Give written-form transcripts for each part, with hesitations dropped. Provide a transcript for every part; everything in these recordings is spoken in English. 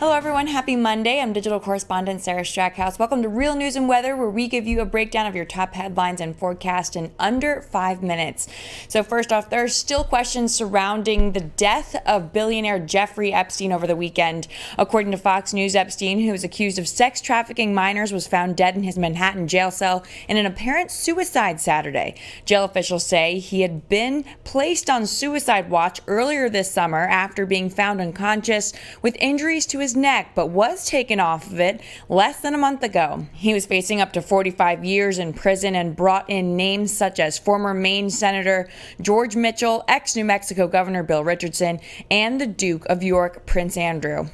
Hello everyone, happy Monday. I'm Digital Correspondent Sarah Strackhouse. Welcome to Real News and Weather, where we give you a breakdown of your top headlines and forecast in under 5 minutes. So first off, there are still questions surrounding the death of billionaire Jeffrey Epstein over the weekend. According to Fox News, Epstein, who was accused of sex trafficking minors, was found dead in his Manhattan jail cell in an apparent suicide Saturday. Jail officials say he had been placed on suicide watch earlier this summer after being found unconscious with injuries to his neck, but was taken off of it less than a month ago. He was facing up to 45 years in prison and brought in names such as former Maine Senator George Mitchell, ex-New Mexico Governor Bill Richardson, and the Duke of York, Prince Andrew.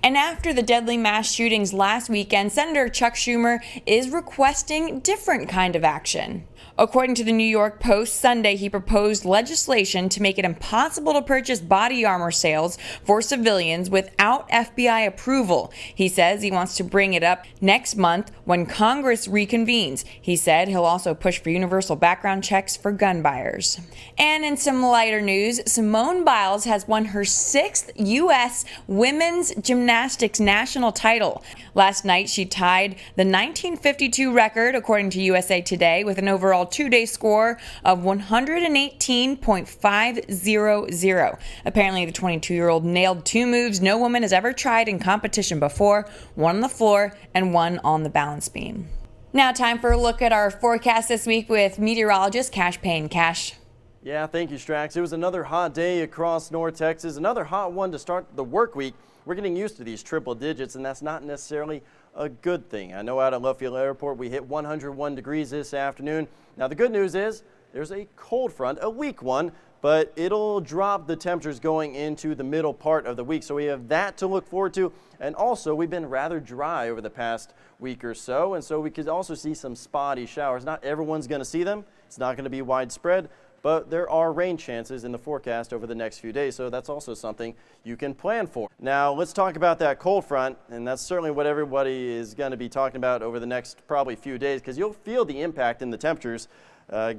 And after the deadly mass shootings last weekend, Senator Chuck Schumer is requesting different kind of action. According to the New York Post, Sunday he proposed legislation to make it impossible to purchase body armor sales for civilians without FBI approval. He says he wants to bring it up next month when Congress reconvenes. He said he'll also push for universal background checks for gun buyers. And in some lighter news, Simone Biles has won her 6th U.S. women's gymnastics national title. Last night she tied the 1952 record, according to USA Today, with an overall two-day score of 118.500. Apparently, the 22-year-old nailed 2 moves no woman has ever tried in competition before, one on the floor and one on the balance beam. Now, time for a look at our forecast this week with meteorologist Cash Payne. Cash. Yeah, thank you, Strax. It was another hot day across North Texas, another hot one to start the work week. We're getting used to these triple digits, and that's not necessarily a good thing. I know out at Love Field Airport we hit 101 degrees this afternoon. Now the good news is there's a cold front, a weak one, but it'll drop the temperatures going into the middle part of the week. So we have that to look forward to. And also we've been rather dry over the past week or so. And so we could also see some spotty showers. Not everyone's going to see them. It's not going to be widespread, but there are rain chances in the forecast over the next few days, so that's also something you can plan for. Now, let's talk about that cold front, and that's certainly what everybody is going to be talking about over the next probably few days, because you'll feel the impact in the temperatures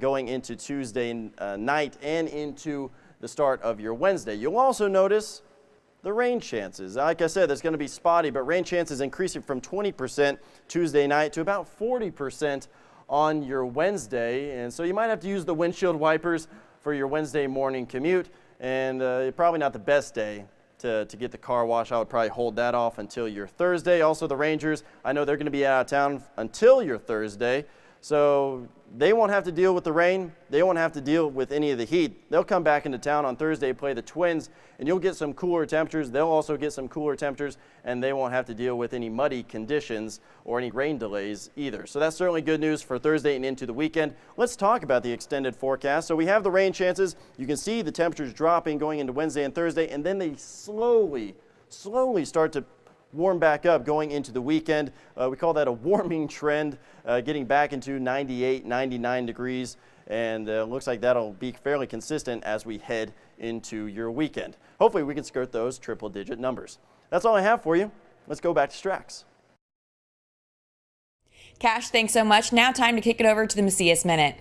going into Tuesday night and into the start of your Wednesday. You'll also notice the rain chances. Like I said, there's going to be spotty, but rain chances increasing from 20% Tuesday night to about 40% on your Wednesday, and so you might have to use the windshield wipers for your Wednesday morning commute, and probably not the best day to get the car wash. I would probably hold that off until your Thursday. Also, the Rangers, I know they're going to be out of town until your Thursday, so they won't have to deal with the rain. They won't have to deal with any of the heat. They'll come back into town on Thursday, play the Twins, and you'll get some cooler temperatures. They'll also get some cooler temperatures, and they won't have to deal with any muddy conditions or any rain delays either. So that's certainly good news for Thursday and into the weekend. Let's talk about the extended forecast. So we have the rain chances. You can see the temperatures dropping going into Wednesday and Thursday, and then they slowly start to warm back up going into the weekend. We call that a warming trend, getting back into 98, 99 degrees, and looks like that'll be fairly consistent as we head into your weekend. Hopefully we can skirt those triple-digit numbers. That's all I have for you. Let's go back to Strax. Cash, thanks so much. Now time to kick it over to the Macias Minute.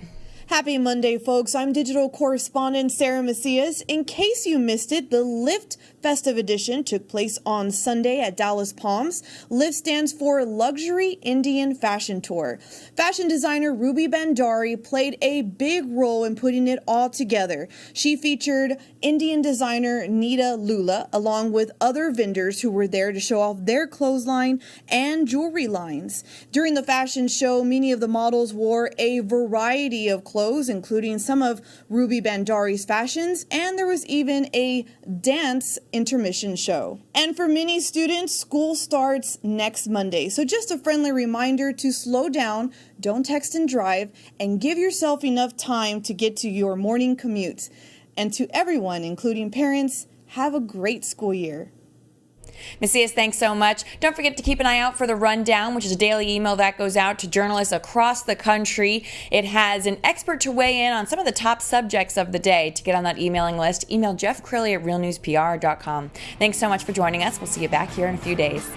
Happy Monday, folks. I'm Digital Correspondent Sarah Macias. In case you missed it, the Lift Festive Edition took place on Sunday at Dallas Palms. Lift stands for Luxury Indian Fashion Tour. Fashion designer Ruby Bandari played a big role in putting it all together. She featured Indian designer Nita Lula, along with other vendors who were there to show off their clothesline and jewelry lines. During the fashion show, many of the models wore a variety of clothes, including some of Ruby Bandari's fashions, and there was even a dance intermission show. And for many students, school starts next Monday. So just a friendly reminder to slow down, don't text and drive, and give yourself enough time to get to your morning commute. And to everyone, including parents, have a great school year. Macias, thanks so much. Don't forget to keep an eye out for the Rundown, which is a daily email that goes out to journalists across the country. It has an expert to weigh in on some of the top subjects of the day. To get on that emailing list, email Jeff Crilly at realnewspr.com. Thanks so much for joining us. We'll see you back here in a few days.